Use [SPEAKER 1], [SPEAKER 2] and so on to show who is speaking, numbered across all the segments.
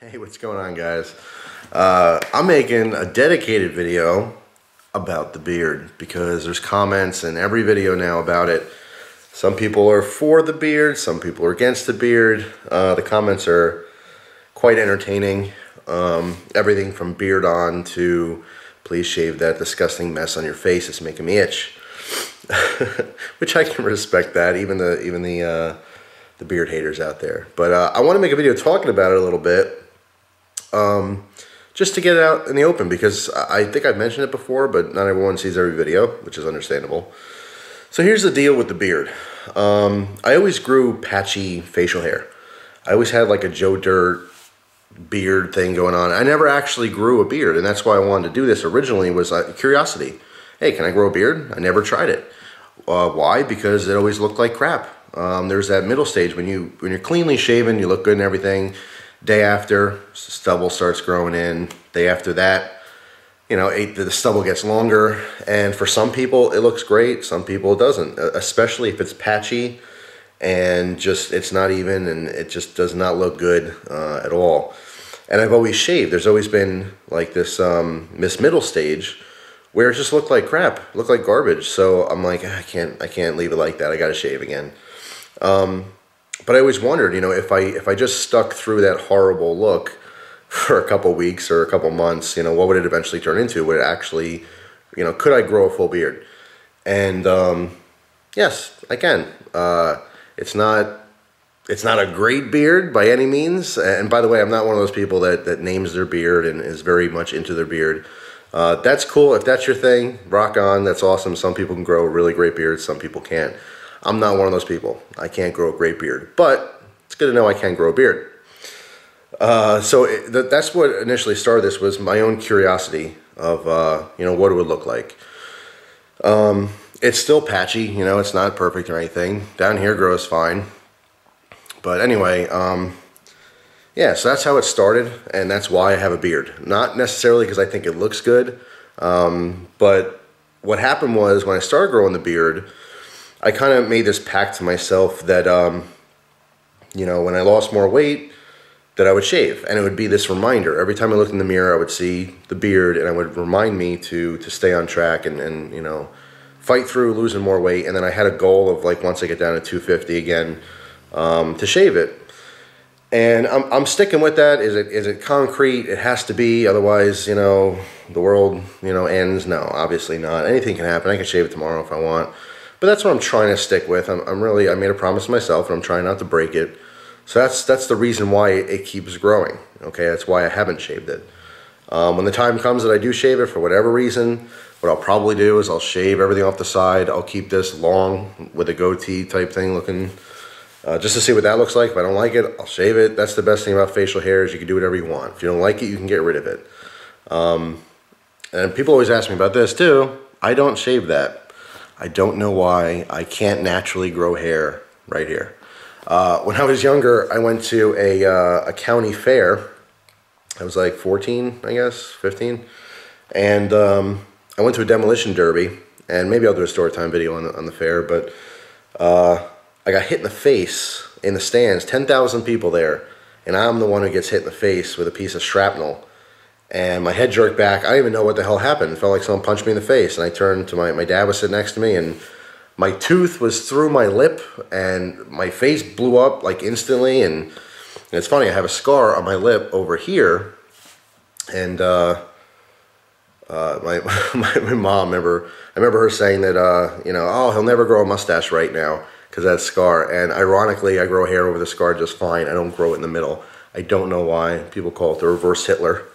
[SPEAKER 1] Hey, what's going on, guys? I'm making a dedicated video about the beard because there's comments in every video now about it. Some people are for the beard, some people are against the beard. The comments are quite entertaining. Everything from beard on to please shave that disgusting mess on your face, it's making me itch. Which I can respect that, even the beard haters out there. But I want to make a video talking about it a little bit. Just to get it out in the open, because I think I've mentioned it before, but not everyone sees every video, which is understandable. So here's the deal with the beard. I always grew patchy facial hair. I always had like a Joe Dirt beard thing going on. I never actually grew a beard, and that's why I wanted to do this originally, was curiosity. Hey, can I grow a beard? I never tried it. Why? Because it always looked like crap. There's that middle stage when you're cleanly shaven, you look good and everything. Day after, stubble starts growing in. Day after that, you know, the stubble gets longer. And for some people, it looks great. Some people, it doesn't. Especially if it's patchy and just it's not even, and it just does not look good at all. And I've always shaved. There's always been like this middle stage where it just looked like crap, looked like garbage. So I'm like, I can't leave it like that. I got to shave again. But I always wondered, you know, if I just stuck through that horrible look for a couple weeks or a couple months, you know, what would it eventually turn into? Would it actually, you know, could I grow a full beard? And yes, I can. It's not a great beard by any means. And by the way, I'm not one of those people that names their beard and is very much into their beard. That's cool. If that's your thing, rock on. That's awesome. Some people can grow a really great beard. Some people can't. I'm not one of those people. I can't grow a great beard, but it's good to know I can grow a beard. That's what initially started this, was my own curiosity of, you know, what it would look like. It's still patchy, you know, it's not perfect or anything. Down here grows fine. But anyway, yeah, so that's how it started, and that's why I have a beard. Not necessarily because I think it looks good, but what happened was when I started growing the beard, I kind of made this pact to myself that, you know, when I lost more weight, that I would shave. And it would be this reminder. Every time I looked in the mirror, I would see the beard, and it would remind me to stay on track and, you know, fight through losing more weight. And then I had a goal of, like, once I get down to 250 again, to shave it. And I'm sticking with that. Is it concrete? It has to be. Otherwise, you know, the world, you know, ends. No, obviously not. Anything can happen. I can shave it tomorrow if I want. But that's what I'm trying to stick with. I made a promise to myself, and I'm trying not to break it. So that's the reason why it keeps growing. Okay, that's why I haven't shaved it. When the time comes that I do shave it for whatever reason, what I'll probably do is I'll shave everything off the side. I'll keep this long with a goatee type thing looking, just to see what that looks like. If I don't like it, I'll shave it. That's the best thing about facial hair, is you can do whatever you want. If you don't like it, you can get rid of it. And people always ask me about this too. I don't shave that. I don't know why. I can't naturally grow hair right here. When I was younger, I went to a county fair. I was like 14, I guess, 15. And I went to a demolition derby. And maybe I'll do a story time video on the fair. But I got hit in the face in the stands. 10,000 people there. And I'm the one who gets hit in the face with a piece of shrapnel. And my head jerked back. I didn't even know what the hell happened. It felt like someone punched me in the face. And I turned to my dad was sitting next to me, and my tooth was through my lip, and my face blew up like instantly. And it's funny, I have a scar on my lip over here. And my mom, I remember her saying that, you know, oh, he'll never grow a mustache right now because of that scar. And ironically, I grow hair over the scar just fine. I don't grow it in the middle. I don't know why. People call it the reverse Hitler.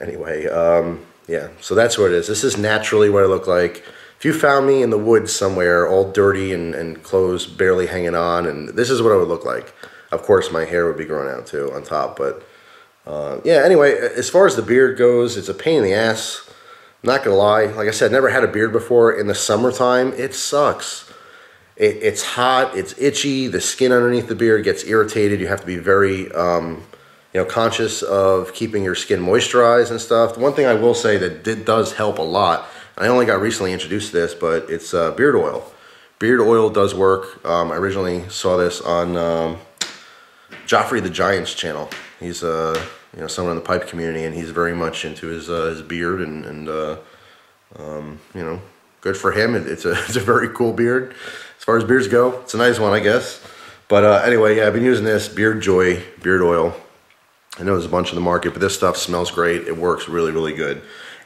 [SPEAKER 1] Anyway, yeah, so that's what it is. This is naturally what I look like. If you found me in the woods somewhere, all dirty and clothes barely hanging on, and this is what I would look like. Of course, my hair would be growing out too on top, but yeah, anyway, as far as the beard goes, it's a pain in the ass. I'm not gonna lie. Like I said, never had a beard before. In the summertime, it sucks. It's hot, it's itchy, the skin underneath the beard gets irritated. You have to be very you know, conscious of keeping your skin moisturized and stuff. The one thing I will say that does help a lot, I only got recently introduced to this, but it's beard oil. Beard oil does work. I originally saw this on Joffrey the Giant's channel. He's you know, someone in the pipe community, and he's very much into his beard, and you know, good for him. It's a very cool beard. As far as beards go, it's a nice one, I guess. But anyway, yeah, I've been using this Beard Joy beard oil. I know there's a bunch in the market, but this stuff smells great. It works really, really good.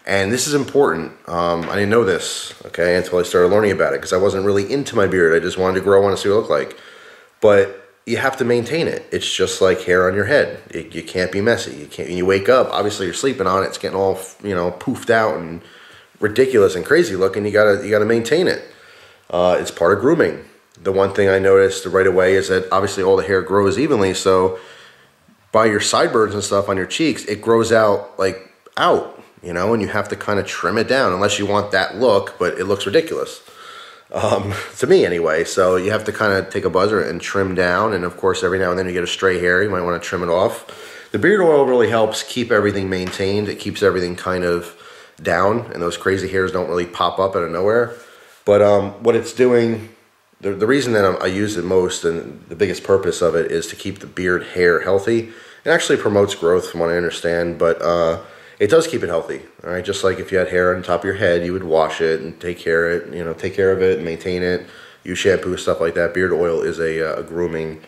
[SPEAKER 1] And this is important. I didn't know this, okay, until I started learning about it, because I wasn't really into my beard. I just wanted to grow one and see what it looked like. But you have to maintain it. It's just like hair on your head. You can't be messy. You can't. When you wake up, obviously you're sleeping on it. It's getting all, you know, poofed out and ridiculous and crazy looking. You gotta maintain it. It's part of grooming. The one thing I noticed right away is that obviously all the hair grows evenly. So by your sideburns and stuff on your cheeks, it grows out like out, you know, and you have to kind of trim it down unless you want that look, but it looks ridiculous. To me anyway. So you have to kind of take a buzzer and trim down, and of course every now and then you get a stray hair, you might want to trim it off. The beard oil really helps keep everything maintained. It keeps everything kind of down, and those crazy hairs don't really pop up out of nowhere. But what it's doing, the reason that I use it most, and the biggest purpose of it, is to keep the beard hair healthy. It actually promotes growth from what I understand, but it does keep it healthy, all right? Just like if you had hair on top of your head, you would wash it and take care of it, you know, take care of it and maintain it, use shampoo, stuff like that. Beard oil is a grooming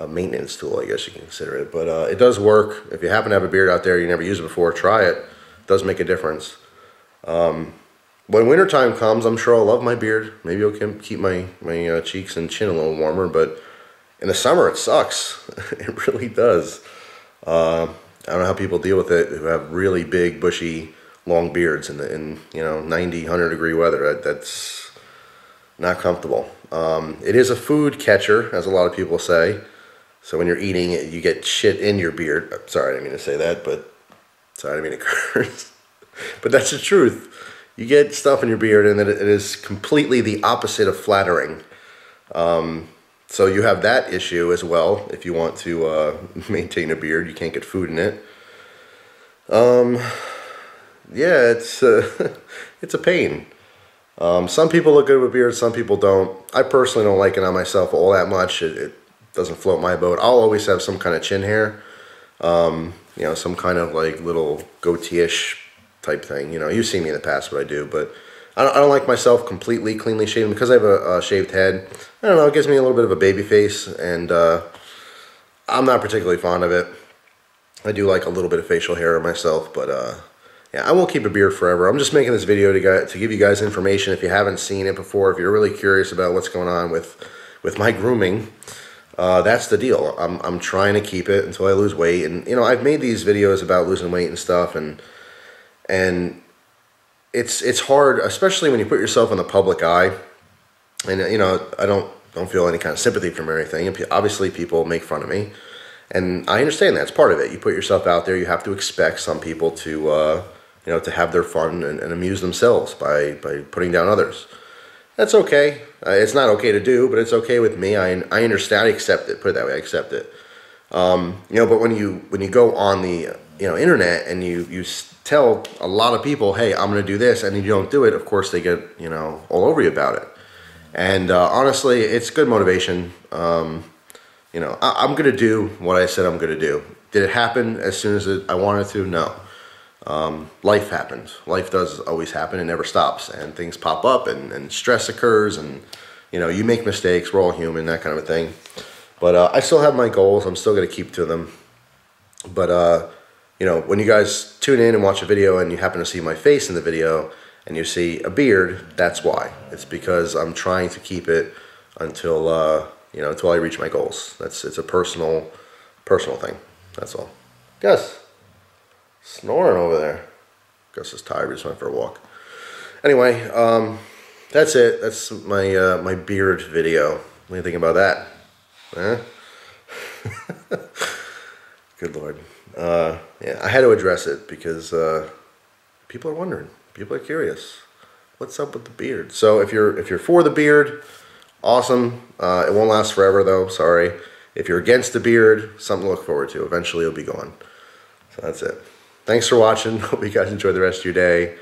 [SPEAKER 1] maintenance tool, I guess you can consider it. But it does work. If you happen to have a beard out there, you never used it before, try it. It does make a difference. When wintertime comes, I'm sure I'll love my beard. Maybe it'll keep my cheeks and chin a little warmer, but in the summer it sucks. It really does. I don't know how people deal with it who have really big, bushy, long beards in you know, 90, 100 degree weather. That's not comfortable. It is a food catcher, as a lot of people say. So when you're eating it, you get shit in your beard. Sorry, I didn't mean to say that, but sorry, I didn't mean to curse. But that's the truth. You get stuff in your beard, and it is completely the opposite of flattering. So you have that issue as well. If you want to maintain a beard, you can't get food in it. Yeah, it's it's a pain. Some people look good with beards, some people don't. I personally don't like it on myself all that much. It doesn't float my boat. I'll always have some kind of chin hair. You know, some kind of like little goatee-ish type thing. You know, you've seen me in the past what I do, but I don't like myself completely cleanly shaven because I have a shaved head. I don't know, it gives me a little bit of a baby face, and I'm not particularly fond of it. I do like a little bit of facial hair on myself, but yeah, I won't keep a beard forever. I'm just making this video to give you guys information if you haven't seen it before. If you're really curious about what's going on with my grooming, that's the deal. I'm trying to keep it until I lose weight, and you know, I've made these videos about losing weight and stuff, and it's hard, especially when you put yourself in the public eye. And you know, I don't feel any kind of sympathy from anything. Obviously, people make fun of me, and I understand that's part of it. You put yourself out there, you have to expect some people to you know, to have their fun and amuse themselves by putting down others. That's okay. It's not okay to do, but it's okay with me. I understand. I accept it. Put it that way. I accept it. You know, but when you go on the internet and you tell a lot of people, hey, I'm going to do this, and you don't do it, of course they get, you know, all over you about it. And honestly, it's good motivation. You know, I'm going to do what I said I'm going to do. Did it happen as soon as I wanted to? No. Life happens. Life does always happen. It never stops. And things pop up, and stress occurs, and, you know, you make mistakes. We're all human, that kind of a thing. But I still have my goals. I'm still going to keep to them. But, you know, when you guys tune in and watch a video and you happen to see my face in the video and you see a beard, that's why. It's because I'm trying to keep it until, you know, until I reach my goals. It's a personal thing. That's all. Gus, snoring over there. Gus is tired. We just went for a walk. Anyway, that's it. That's my my beard video. What do you think about that? Huh? Good Lord. Yeah, I had to address it because people are wondering. People are curious. What's up with the beard? So if you're for the beard, awesome. It won't last forever though. Sorry. If you're against the beard, something to look forward to. Eventually it'll be gone. So that's it. Thanks for watching. Hope you guys enjoy the rest of your day.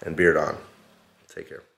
[SPEAKER 1] And beard on. Take care.